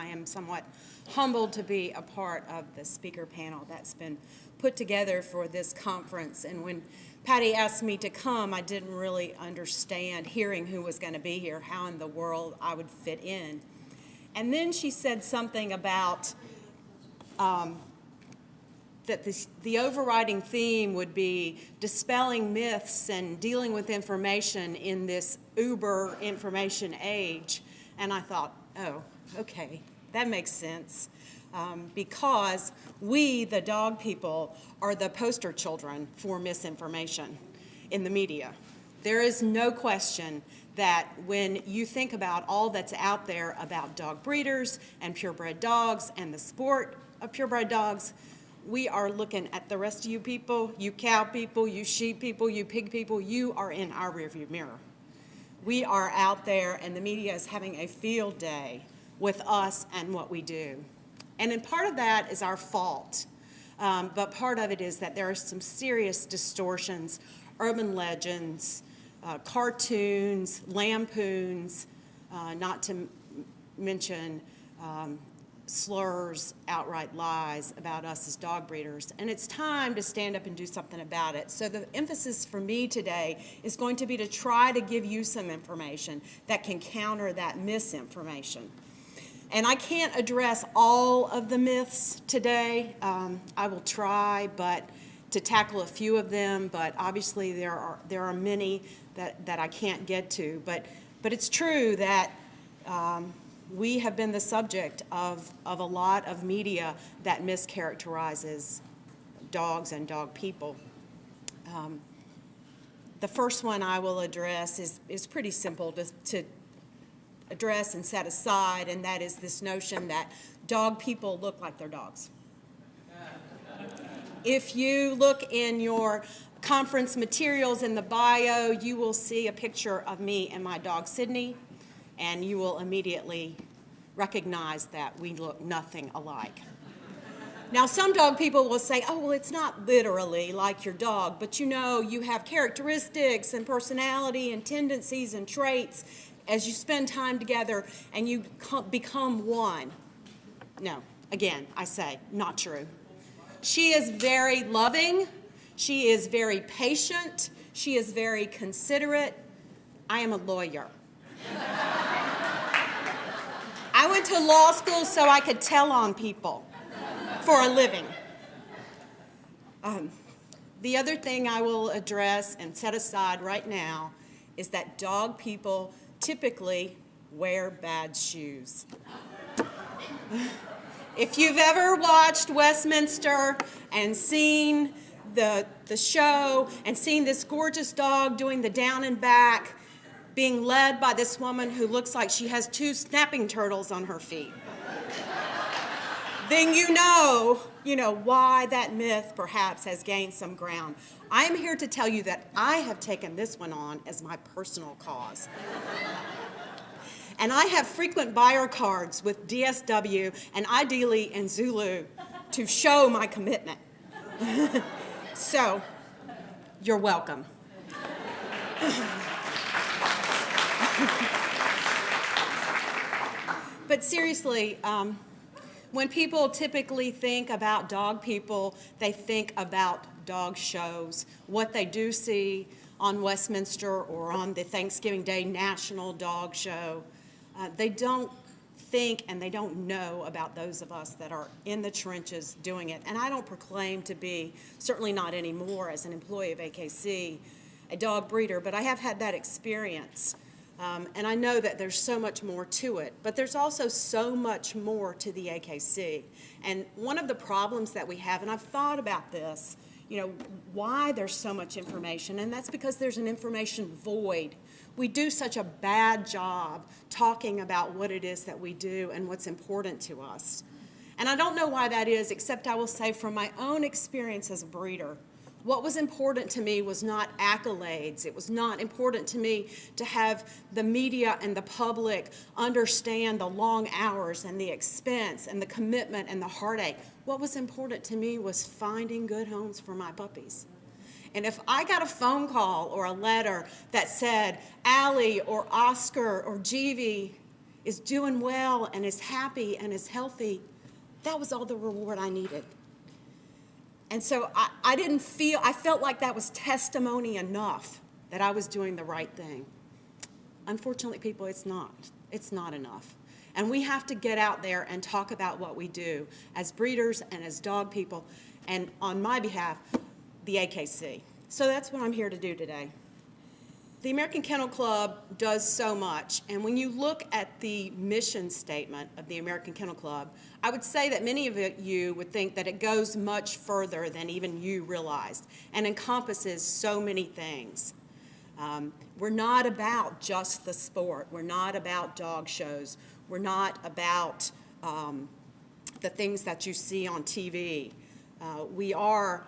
I am somewhat humbled to be a part of the speaker panel that's been put together for this conference. And when Patty asked me to come, I didn't really understand, hearing who was going to be here, how in the world I would fit in. And then she said something about that the overriding theme would be dispelling myths and dealing with information in this uber information age. And I thought, oh, okay, that makes sense. Because we, the dog people, are the poster children for misinformation in the media. There is no question that when you think about all that's out there about dog breeders and purebred dogs and the sport of purebred dogs, we are looking at the rest of you people, you cow people, you sheep people, you pig people, you are in our rearview mirror. We are out there and the media is having a field day with us and what we do. And in part of that is our fault, but part of it is that there are some serious distortions, urban legends, cartoons, lampoons, not to mention slurs, outright lies about us as dog breeders. And it's time to stand up and do something about it. So the emphasis for me today is going to be to try to give you some information that can counter that misinformation. And I can't address all of the myths today. I will try to tackle a few of them, but obviously there are many that I can't get to. But it's true that we have been the subject of a lot of media that mischaracterizes dogs and dog people. The first one I will address is pretty simple to address and set aside, and that is this notion that dog people look like their dogs. If you look in your conference materials in the bio, you will see a picture of me and my dog Sydney, and you will immediately recognize that we look nothing alike. Now, some dog people will say, oh, well, it's not literally like your dog, but you know, you have characteristics and personality and tendencies and traits as you spend time together and you become one. No, again, I say, not true. She is very loving. She is very patient. She is very considerate. I am a lawyer. I went to law school so I could tell on people for a living. The other thing I will address and set aside right now is that dog people typically wear bad shoes. If you've ever watched Westminster and seen the show and seen this gorgeous dog doing the down and back, being led by this woman who looks like she has 2 snapping turtles on her feet, then you know why that myth perhaps has gained some ground. I am here to tell you that I have taken this one on as my personal cause. And I have frequent buyer cards with DSW and ideally in Zulu to show my commitment. So, you're welcome. But seriously, when people typically think about dog people, they think about dog shows, what they do see on Westminster or on the Thanksgiving Day National Dog Show. They don't think and they don't know about those of us that are in the trenches doing it. And I don't proclaim to be, certainly not anymore as an employee of AKC, a dog breeder, but I have had that experience. And I know that there's so much more to it, but there's also so much more to the AKC. And one of the problems that we have, and I've thought about this, why there's so much information, and that's because there's an information void. We do such a bad job talking about what it is that we do and what's important to us. And I don't know why that is, except I will say from my own experience as a breeder, what was important to me was not accolades. It was not important to me to have the media and the public understand the long hours and the expense and the commitment and the heartache. What was important to me was finding good homes for my puppies. And if I got a phone call or a letter that said, Allie or Oscar or Jeevy is doing well and is happy and is healthy, that was all the reward I needed. And so I felt like that was testimony enough that I was doing the right thing. Unfortunately, people, it's not. It's not enough. And we have to get out there and talk about what we do as breeders and as dog people, and on my behalf, the AKC. So that's what I'm here to do today. The American Kennel Club does so much, and when you look at the mission statement of the American Kennel Club, I would say that many of you would think that it goes much further than even you realized and encompasses so many things. We're not about just the sport. We're not about dog shows. We're not about the things that you see on TV. We are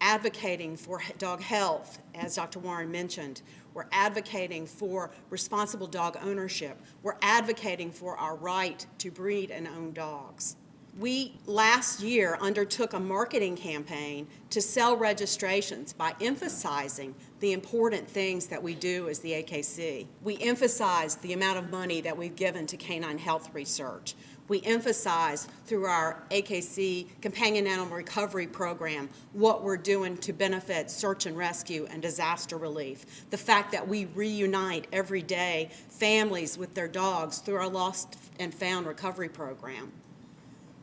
advocating for dog health, as Dr. Warren mentioned. We're advocating for responsible dog ownership. We're advocating for our right to breed and own dogs. We, last year, undertook a marketing campaign to sell registrations by emphasizing the important things that we do as the AKC. We emphasized the amount of money that we've given to canine health research. We emphasize through our AKC Companion Animal Recovery Program what we're doing to benefit search and rescue and disaster relief. The fact that we reunite every day families with their dogs through our Lost and Found Recovery Program.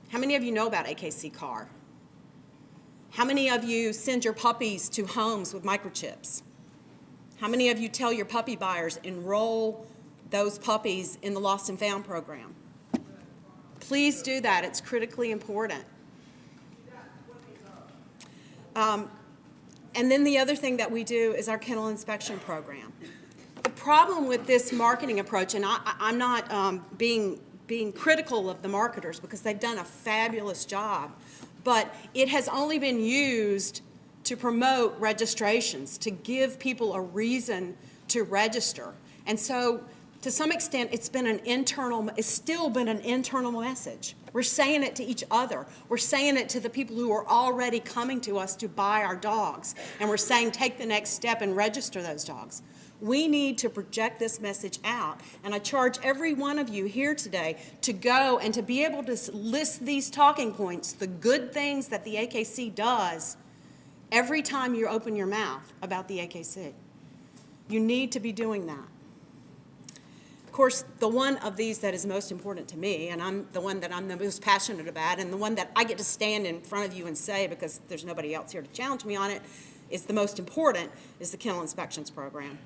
How many of you know about AKC CAR? How many of you send your puppies to homes with microchips? How many of you tell your puppy buyers enroll those puppies in the Lost and Found program? Please do that. It's critically important. And then the other thing that we do is our kennel inspection program. The problem with this marketing approach, and I'm not being critical of the marketers because they've done a fabulous job, but it has only been used to promote registrations, to give people a reason to register. And so to some extent, it's still been an internal message. We're saying it to each other. We're saying it to the people who are already coming to us to buy our dogs. And we're saying, take the next step and register those dogs. We need to project this message out. And I charge every one of you here today to go and to be able to list these talking points, the good things that the AKC does, every time you open your mouth about the AKC. You need to be doing that. Of course, the one of these that is most important to me, and I'm the one that I'm the most passionate about, and the one that I get to stand in front of you and say, because there's nobody else here to challenge me on it, is the most important, is the Kennel Inspections program.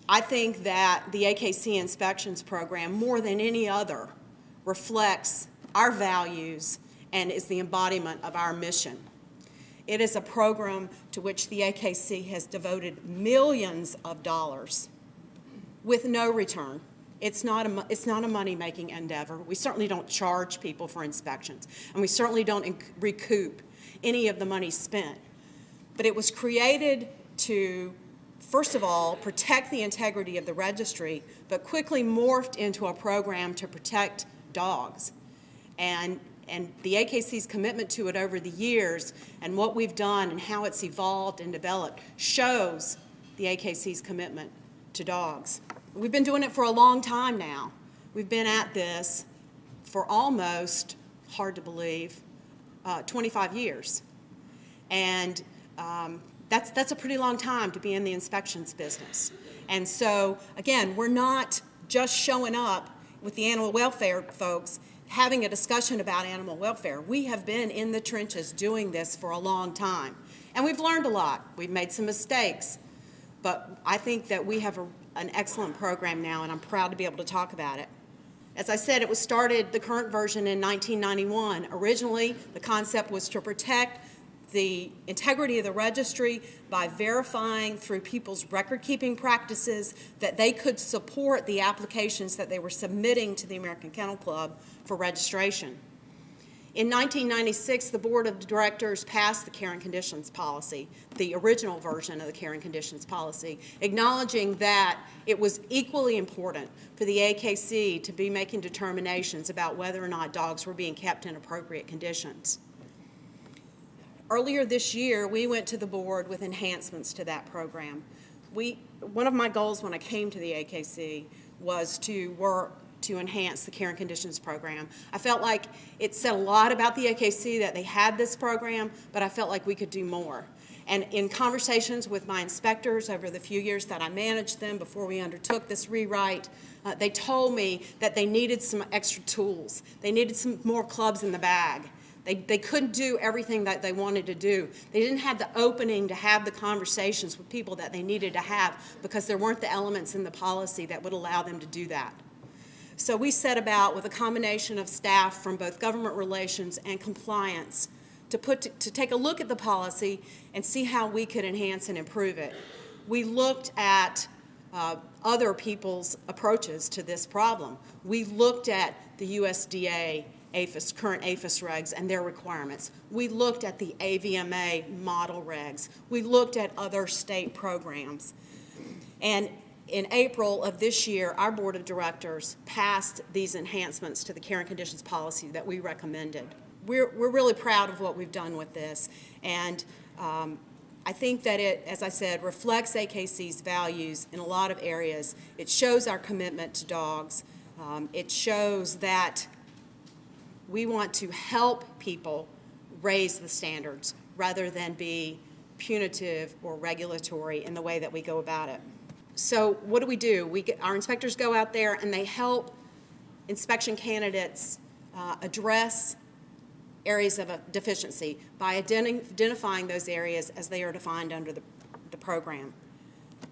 I think that the AKC Inspections program, more than any other, reflects our values and is the embodiment of our mission. It is a program to which the AKC has devoted millions of dollars with no return. It's not a money-making endeavor. We certainly don't charge people for inspections, and we certainly don't recoup any of the money spent. But it was created to, first of all, protect the integrity of the registry, but quickly morphed into a program to protect dogs. And the AKC's commitment to it over the years and what we've done and how it's evolved and developed shows the AKC's commitment to dogs. We've been doing it for a long time now. We've been at this for almost, hard to believe, 25 years. And that's a pretty long time to be in the inspections business. And so, again, we're not just showing up with the animal welfare folks having a discussion about animal welfare. We have been in the trenches doing this for a long time. And we've learned a lot. We've made some mistakes. But I think that we have an excellent program now, and I'm proud to be able to talk about it. As I said, it was started, the current version, in 1991. Originally, the concept was to protect the integrity of the registry by verifying through people's record-keeping practices that they could support the applications that they were submitting to the American Kennel Club for registration. In 1996, the Board of Directors passed the Care and Conditions Policy, the original version of the Care and Conditions Policy, acknowledging that it was equally important for the AKC to be making determinations about whether or not dogs were being kept in appropriate conditions. Earlier this year, we went to the board with enhancements to that program. One of my goals when I came to the AKC was to work to enhance the care and conditions program. I felt like it said a lot about the AKC that they had this program, but I felt like we could do more. And in conversations with my inspectors over the few years that I managed them before we undertook this rewrite, they told me that they needed some extra tools. They needed some more clubs in the bag. They couldn't do everything that they wanted to do. They didn't have the opening to have the conversations with people that they needed to have because there weren't the elements in the policy that would allow them to do that. So we set about with a combination of staff from both government relations and compliance to take a look at the policy and see how we could enhance and improve it. We looked at other people's approaches to this problem. We looked at the USDA current APHIS regs and their requirements. We looked at the AVMA model regs. We looked at other state programs. And in April of this year, our board of directors passed these enhancements to the care and conditions policy that we recommended. We're really proud of what we've done with this, and I think that it, as I said, reflects AKC's values in a lot of areas. It shows our commitment to dogs. It shows that we want to help people raise the standards rather than be punitive or regulatory in the way that we go about it. So what do? Our inspectors go out there and they help inspection candidates address areas of a deficiency by identifying those areas as they are defined under the program.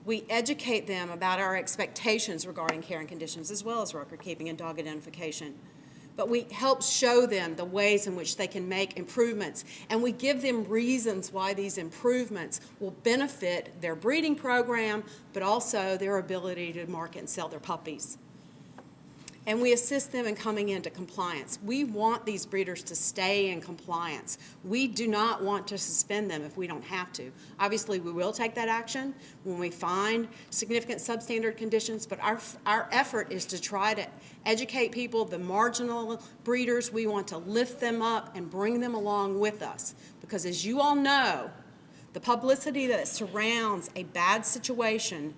We educate them about our expectations regarding care and conditions as well as record keeping and dog identification. But we help show them the ways in which they can make improvements, and we give them reasons why these improvements will benefit their breeding program, but also their ability to market and sell their puppies. And we assist them in coming into compliance. We want these breeders to stay in compliance. We do not want to suspend them if we don't have to. Obviously, we will take that action when we find significant substandard conditions, but our effort is to try to educate people, the marginal breeders. We want to lift them up and bring them along with us. Because as you all know, the publicity that surrounds a bad situation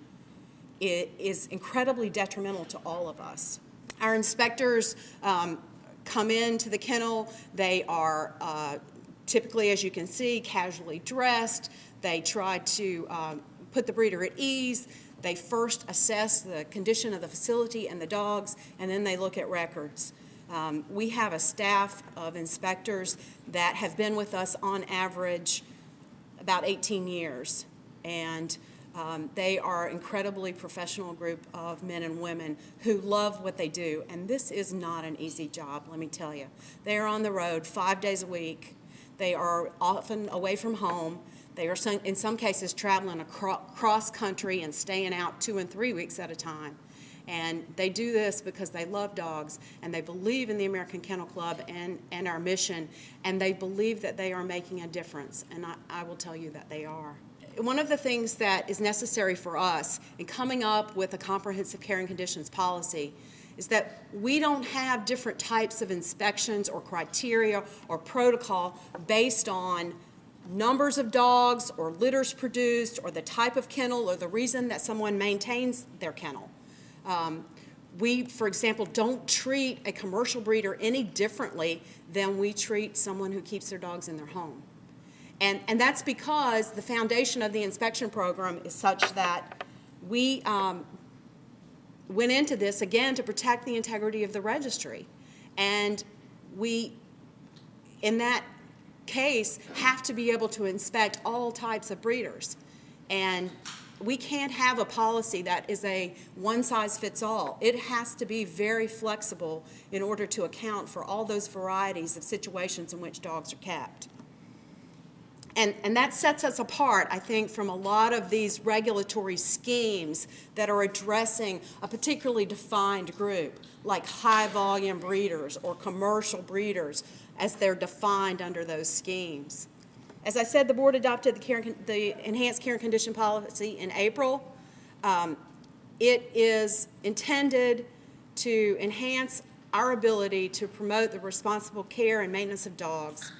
is incredibly detrimental to all of us. Our inspectors come into the kennel. They are typically, as you can see, casually dressed. They try to put the breeder at ease. They first assess the condition of the facility and the dogs, and then they look at records. We have a staff of inspectors that have been with us on average about 18 years, and they are an incredibly professional group of men and women who love what they do, and this is not an easy job, let me tell you. They are on the road 5 days a week. They are often away from home. They are, in some cases, traveling across country and staying out 2 and 3 weeks at a time. And they do this because they love dogs, and they believe in the American Kennel Club and our mission, and they believe that they are making a difference, and I will tell you that they are. One of the things that is necessary for us in coming up with a comprehensive care and conditions policy is that we don't have different types of inspections or criteria or protocol based on numbers of dogs or litters produced or the type of kennel or the reason that someone maintains their kennel. We, for example, don't treat a commercial breeder any differently than we treat someone who keeps their dogs in their home. And that's because the foundation of the inspection program is such that we went into this, again, to protect the integrity of the registry. And we, in that case, have to be able to inspect all types of breeders. And we can't have a policy that is a one-size-fits-all. It has to be very flexible in order to account for all those varieties of situations in which dogs are kept. And that sets us apart, I think, from a lot of these regulatory schemes that are addressing a particularly defined group, like high-volume breeders or commercial breeders, as they're defined under those schemes. As I said, the board adopted the enhanced care and condition policy in April. It is intended to enhance our ability to promote the responsible care and maintenance of dogs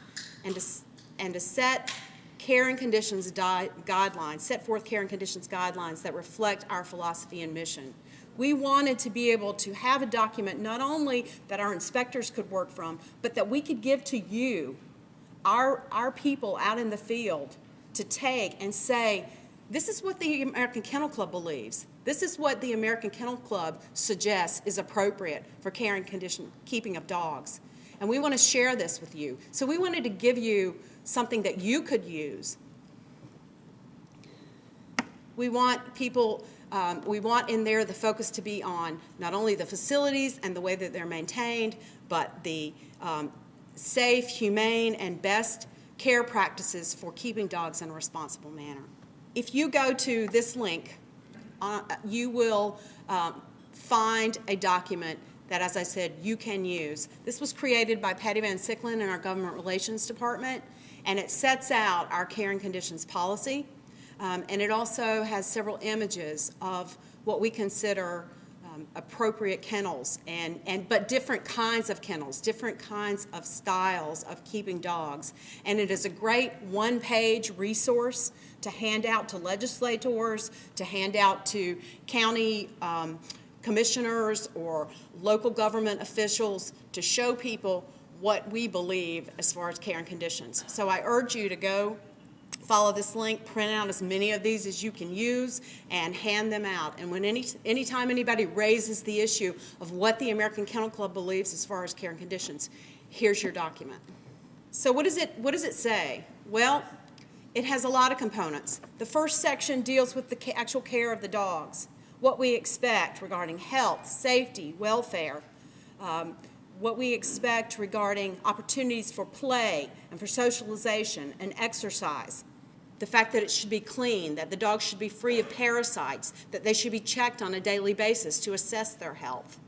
and to set care and conditions guidelines, set forth care and conditions guidelines that reflect our philosophy and mission. We wanted to be able to have a document not only that our inspectors could work from, but that we could give to you, our people out in the field, to take and say, this is what the American Kennel Club believes. This is what the American Kennel Club suggests is appropriate for care and keeping of dogs. And we want to share this with you. So we wanted to give you something that you could use. We want people, we want in there the focus to be on not only the facilities and the way that they're maintained, but the safe, humane, and best care practices for keeping dogs in a responsible manner. If you go to this link, you will find a document that, as I said, you can use. This was created by Patty Van Sicklen in our Government Relations Department, and it sets out our care and conditions policy, and it also has several images of what we consider appropriate kennels, but different kinds of kennels, different kinds of styles of keeping dogs. And it is a great one-page resource to hand out to legislators, to hand out to county commissioners or local government officials, to show people what we believe as far as care and conditions. So I urge you to go follow this link, print out as many of these as you can use, and hand them out. And when anytime anybody raises the issue of what the American Kennel Club believes as far as care and conditions, here's your document. So what does it say? Well, it has a lot of components. The first section deals with the actual care of the dogs, what we expect regarding health, safety, welfare, what we expect regarding opportunities for play and for socialization and exercise. The fact that it should be clean, that the dogs should be free of parasites, that they should be checked on a daily basis to assess their health,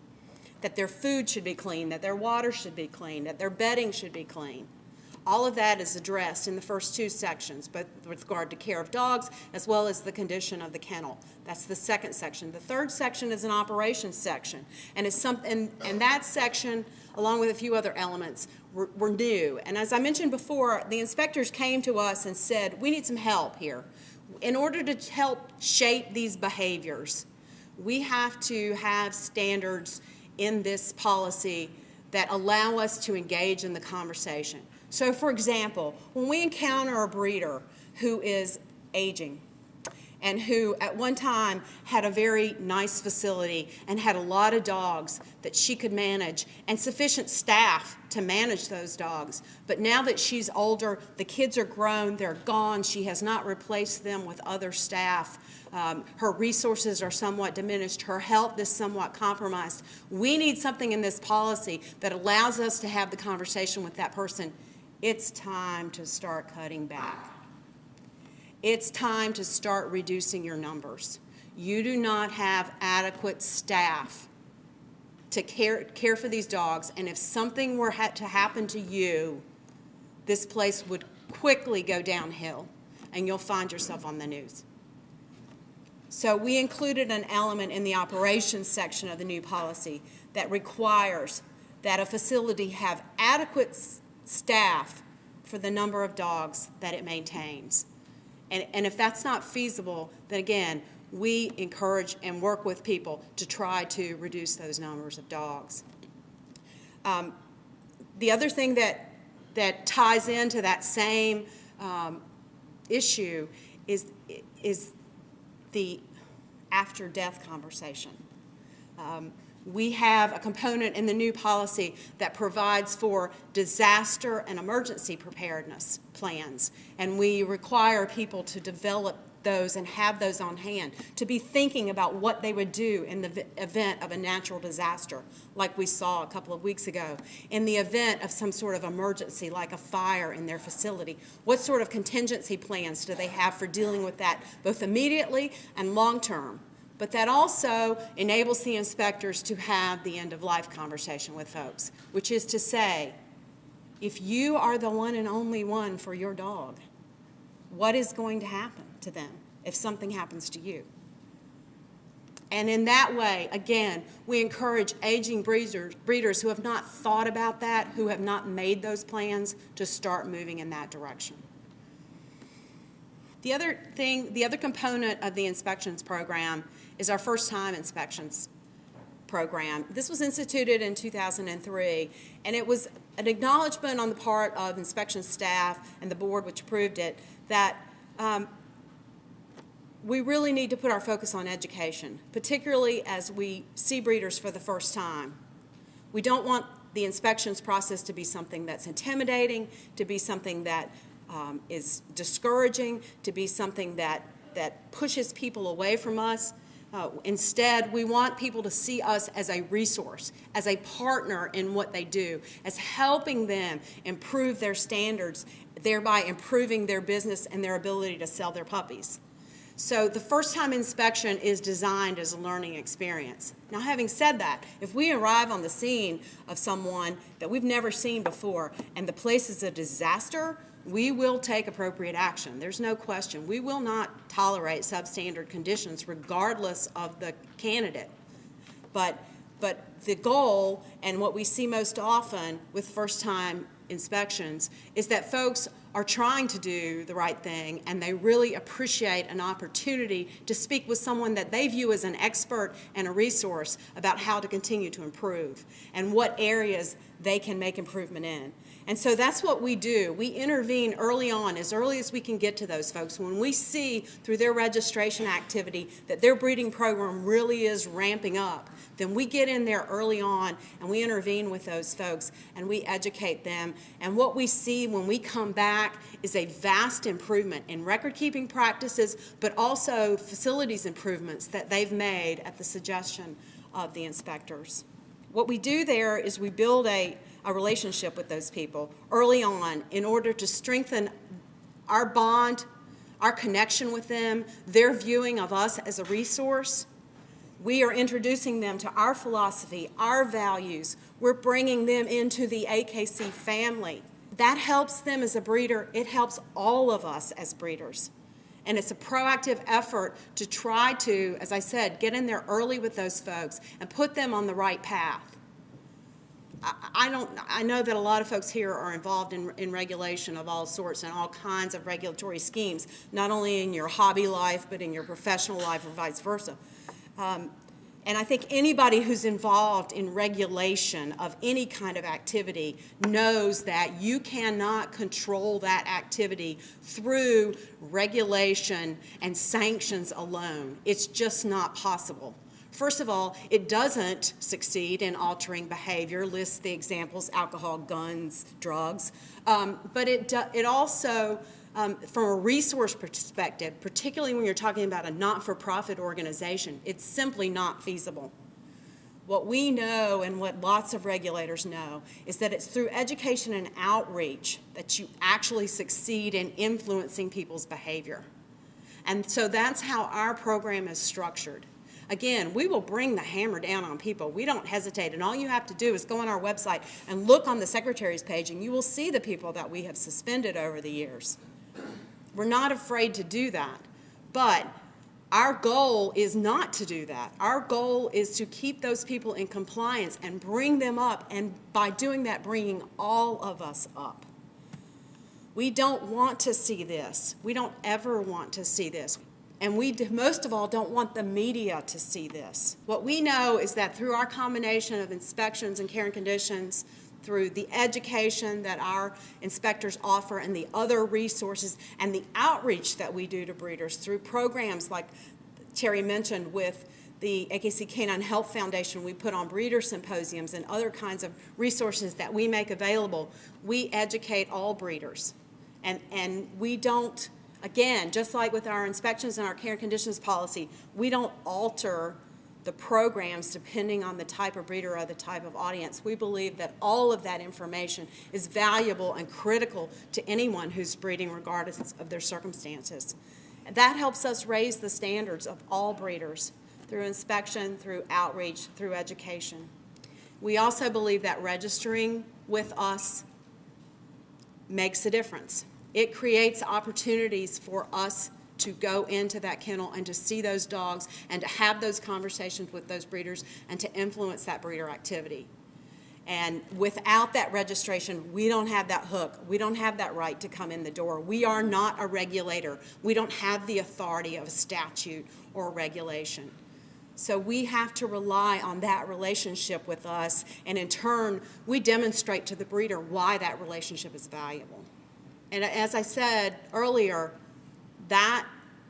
that their food should be clean, that their water should be clean, that their bedding should be clean. All of that is addressed in the first two sections, both with regard to care of dogs as well as the condition of the kennel. That's the second section. The third section is an operations section, and that section, along with a few other elements, were new. And as I mentioned before, the inspectors came to us and said, we need some help here. In order to help shape these behaviors, we have to have standards in this policy that allow us to engage in the conversation. So, for example, when we encounter a breeder who is aging and who at one time had a very nice facility and had a lot of dogs that she could manage and sufficient staff to manage those dogs, but now that she's older, the kids are grown, they're gone, she has not replaced them with other staff, her resources are somewhat diminished, her health is somewhat compromised. We need something in this policy that allows us to have the conversation with that person. It's time to start cutting back. It's time to start reducing your numbers. You do not have adequate staff to care for these dogs, and if something were to happen to you, this place would quickly go downhill, and you'll find yourself on the news. So we included an element in the operations section of the new policy that requires that a facility have adequate staff for the number of dogs that it maintains. And if that's not feasible, then again, we encourage and work with people to try to reduce those numbers of dogs. The other thing that ties into that same issue is the after-death conversation. We have a component in the new policy that provides for disaster and emergency preparedness plans, and we require people to develop those and have those on hand, to be thinking about what they would do in the event of a natural disaster, like we saw a couple of weeks ago. In the event of some sort of emergency, like a fire in their facility, what sort of contingency plans do they have for dealing with that, both immediately and long-term? But that also enables the inspectors to have the end-of-life conversation with folks, which is to say, if you are the one and only one for your dog, what is going to happen to them if something happens to you? And in that way, again, we encourage aging breeders who have not thought about that, who have not made those plans, to start moving in that direction. The other component of the inspections program is our first-time inspections program. This was instituted in 2003, and it was an acknowledgement on the part of inspection staff and the board which approved it that we really need to put our focus on education, particularly as we see breeders for the first time. We don't want the inspections process to be something that's intimidating, to be something that is discouraging, to be something that pushes people away from us. Instead, we want people to see us as a resource, as a partner in what they do, as helping them improve their standards, thereby improving their business and their ability to sell their puppies. So the first-time inspection is designed as a learning experience. Now, having said that, if we arrive on the scene of someone that we've never seen before and the place is a disaster, we will take appropriate action. There's no question. We will not tolerate substandard conditions regardless of the candidate. But the goal, and what we see most often with first-time inspections, is that folks are trying to do the right thing, and they really appreciate an opportunity to speak with someone that they view as an expert and a resource about how to continue to improve and what areas they can make improvement in. And so that's what we do. We intervene early on, as early as we can get to those folks. When we see through their registration activity that their breeding program really is ramping up, then we get in there early on and we intervene with those folks and we educate them. And what we see when we come back is a vast improvement in record-keeping practices, but also facilities improvements that they've made at the suggestion of the inspectors. What we do there is we build a relationship with those people early on in order to strengthen our bond, our connection with them, their viewing of us as a resource. We are introducing them to our philosophy, our values. We're bringing them into the AKC family. That helps them as a breeder. It helps all of us as breeders. And it's a proactive effort to try to, as I said, get in there early with those folks and put them on the right path. I know that a lot of folks here are involved in regulation of all sorts and all kinds of regulatory schemes, not only in your hobby life, but in your professional life or vice versa. And I think anybody who's involved in regulation of any kind of activity knows that you cannot control that activity through regulation and sanctions alone. It's just not possible. First of all, it doesn't succeed in altering behavior, lists the examples, alcohol, guns, drugs, but it also, from a resource perspective, particularly when you're talking about a not-for-profit organization, it's simply not feasible. What we know and what lots of regulators know is that it's through education and outreach that you actually succeed in influencing people's behavior. And so that's how our program is structured. Again, we will bring the hammer down on people. We don't hesitate, and all you have to do is go on our website and look on the Secretary's page, and you will see the people that we have suspended over the years. We're not afraid to do that, but our goal is not to do that. Our goal is to keep those people in compliance and bring them up, and by doing that, bringing all of us up. We don't want to see this. We don't ever want to see this. And we, most of all, don't want the media to see this. What we know is that through our combination of inspections and care and conditions, through the education that our inspectors offer and the other resources and the outreach that we do to breeders through programs like Terry mentioned with the AKC Canine Health Foundation, we put on breeder symposiums and other kinds of resources that we make available, we educate all breeders. And we don't, again, just like with our inspections and our care and conditions policy, we don't alter the programs depending on the type of breeder or the type of audience. We believe that all of that information is valuable and critical to anyone who's breeding regardless of their circumstances. And that helps us raise the standards of all breeders through inspection, through outreach, through education. We also believe that registering with us makes a difference. It creates opportunities for us to go into that kennel and to see those dogs and to have those conversations with those breeders and to influence that breeder activity. And without that registration, we don't have that hook. We don't have that right to come in the door. We are not a regulator. We don't have the authority of a statute or a regulation. So we have to rely on that relationship with us, and in turn, we demonstrate to the breeder why that relationship is valuable. And as I said earlier, that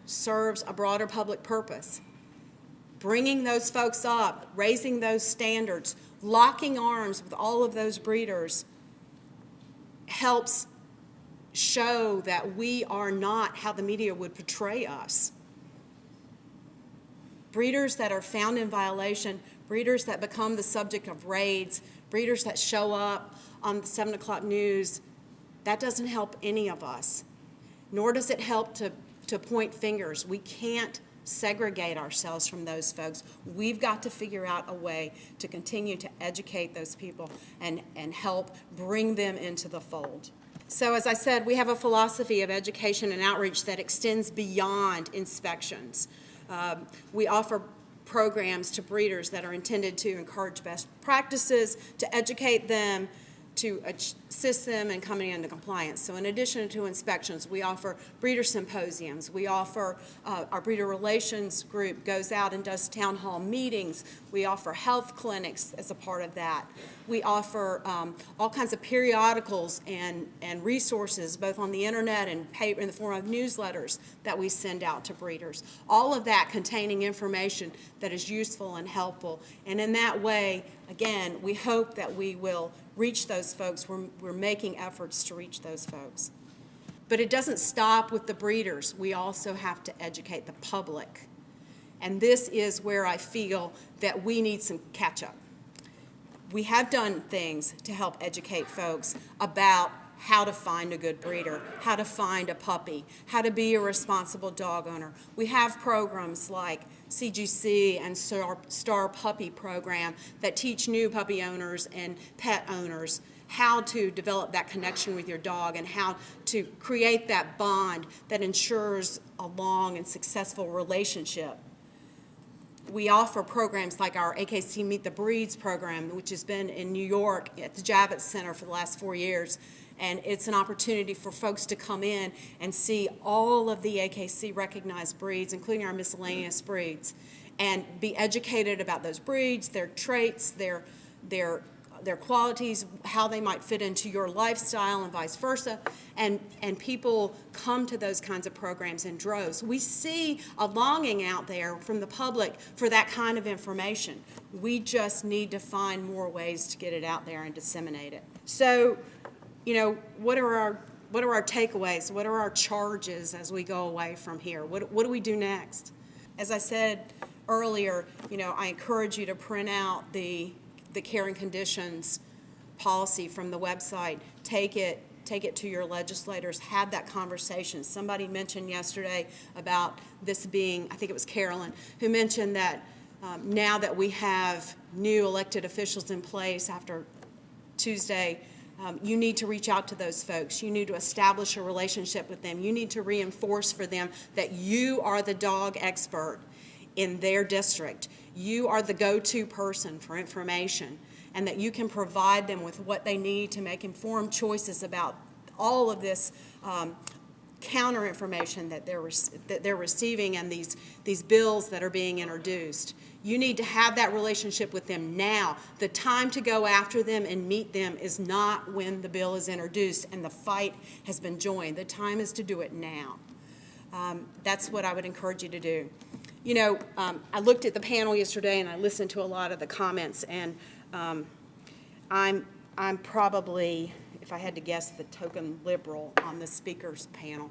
serves a broader public purpose. Bringing those folks up, raising those standards, locking arms with all of those breeders helps show that we are not how the media would portray us. Breeders that are found in violation, breeders that become the subject of raids, breeders that show up on the 7 o'clock news, that doesn't help any of us, nor does it help to point fingers. We can't segregate ourselves from those folks. We've got to figure out a way to continue to educate those people and help bring them into the fold. So as I said, we have a philosophy of education and outreach that extends beyond inspections. We offer programs to breeders that are intended to encourage best practices, to educate them, to assist them in coming into compliance. So in addition to inspections, we offer breeder symposiums. We offer, our breeder relations group goes out and does town hall meetings. We offer health clinics as a part of that. We offer all kinds of periodicals and resources, both on the internet and paper in the form of newsletters that we send out to breeders. All of that containing information that is useful and helpful. And in that way, again, we hope that we will reach those folks. We're making efforts to reach those folks. But it doesn't stop with the breeders. We also have to educate the public. And this is where I feel that we need some catch-up. We have done things to help educate folks about how to find a good breeder, how to find a puppy, how to be a responsible dog owner. We have programs like CGC and Star Puppy Program that teach new puppy owners and pet owners how to develop that connection with your dog and how to create that bond that ensures a long and successful relationship. We offer programs like our AKC Meet the Breeds program, which has been in New York at the Javits Center for the last 4 years. And it's an opportunity for folks to come in and see all of the AKC recognized breeds, including our miscellaneous breeds, and be educated about those breeds, their traits, their qualities, how they might fit into your lifestyle and vice versa. And people come to those kinds of programs in droves. We see a longing out there from the public for that kind of information. We just need to find more ways to get it out there and disseminate it. So, you know, what are our takeaways? What are our charges as we go away from here? What do we do next? As I said earlier, you know, I encourage you to print out the care and conditions policy from the website. Take it to your legislators, have that conversation. Somebody mentioned yesterday about this being, I think it was Carolyn, who mentioned that now that we have new elected officials in place after Tuesday, you need to reach out to those folks. You need to establish a relationship with them. You need to reinforce for them that you are the dog expert in their district. You are the go-to person for information, and that you can provide them with what they need to make informed choices about all of this counter information that they're receiving and these bills that are being introduced. You need to have that relationship with them now. The time to go after them and meet them is not when the bill is introduced and the fight has been joined. The time is to do it now. That's what I would encourage you to do. You know, I looked at the panel yesterday and I listened to a lot of the comments, and I'm probably, if I had to guess, the token liberal on the speakers panel.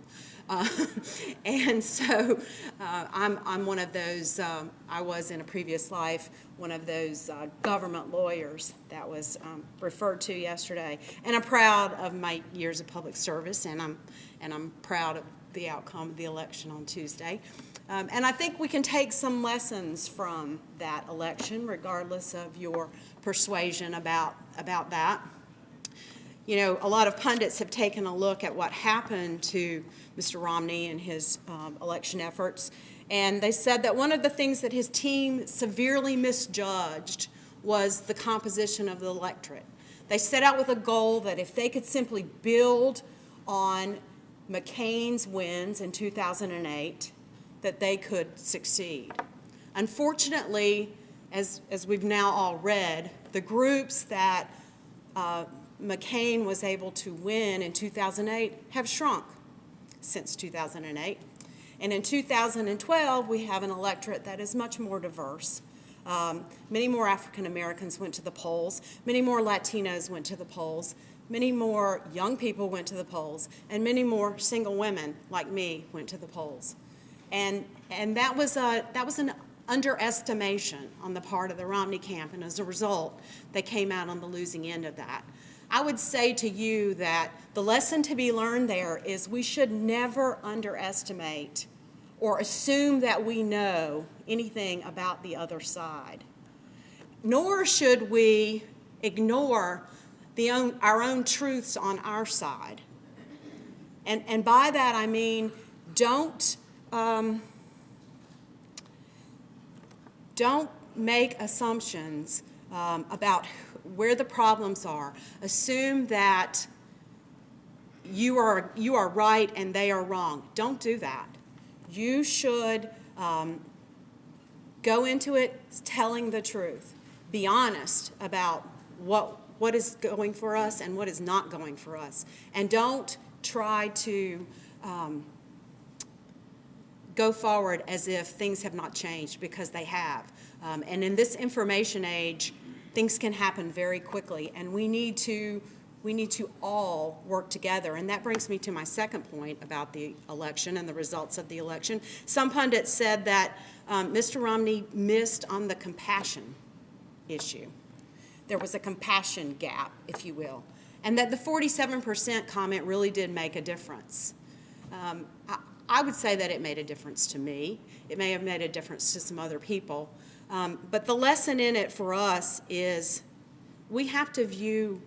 And so I'm one of those, I was in a previous life, one of those government lawyers that was referred to yesterday. And I'm proud of my years of public service, and I'm proud of the outcome of the election on Tuesday. And I think we can take some lessons from that election, regardless of your persuasion about that. You know, a lot of pundits have taken a look at what happened to Mr. Romney and his election efforts, and they said that one of the things that his team severely misjudged was the composition of the electorate. They set out with a goal that if they could simply build on McCain's wins in 2008, that they could succeed. Unfortunately, as we've now all read, the groups that McCain was able to win in 2008 have shrunk since 2008. And in 2012, we have an electorate that is much more diverse. Many more African Americans went to the polls, many more Latinos went to the polls, many more young people went to the polls, and many more single women like me went to the polls. And that was an underestimation on the part of the Romney camp, and as a result, they came out on the losing end of that. I would say to you that the lesson to be learned there is we should never underestimate or assume that we know anything about the other side. Nor should we ignore our own truths on our side. And by that I mean don't make assumptions about where the problems are. Assume that you are right and they are wrong. Don't do that. You should go into it telling the truth. Be honest about what is going for us and what is not going for us. And don't try to go forward as if things have not changed, because they have. And in this information age, things can happen very quickly, and we need to all work together. And that brings me to my second point about the election and the results of the election. Some pundits said that Mr. Romney missed on the compassion issue. There was a compassion gap, if you will, and that the 47% comment really did make a difference. I would say that it made a difference to me. It may have made a difference to some other people. But the lesson in it for us is we have to view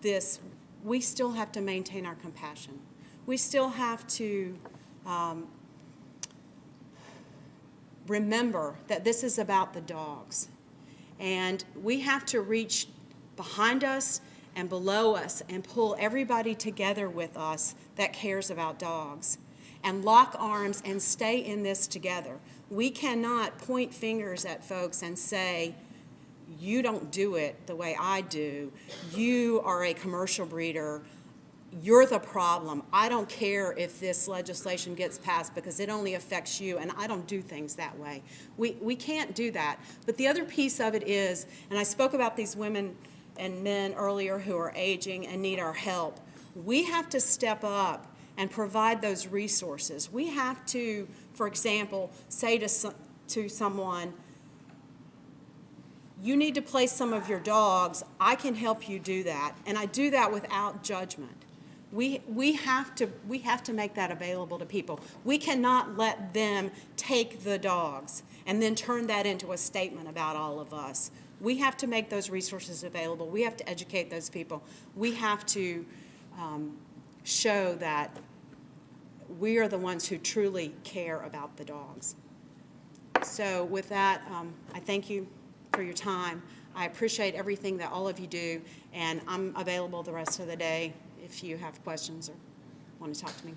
this, we still have to maintain our compassion. We still have to remember that this is about the dogs. And we have to reach behind us and below us and pull everybody together with us that cares about dogs, and lock arms and stay in this together. We cannot point fingers at folks and say, you don't do it the way I do. You are a commercial breeder. You're the problem. I don't care if this legislation gets passed because it only affects you, and I don't do things that way. We can't do that. But the other piece of it is, and I spoke about these women and men earlier who are aging and need our help. We have to step up and provide those resources. We have to, for example, say to someone, you need to place some of your dogs. I can help you do that. And I do that without judgment. We have to make that available to people. We cannot let them take the dogs and then turn that into a statement about all of us. We have to make those resources available. We have to educate those people. We have to show that we are the ones who truly care about the dogs. So with that, I thank you for your time. I appreciate everything that all of you do, and I'm available the rest of the day if you have questions or want to talk to me.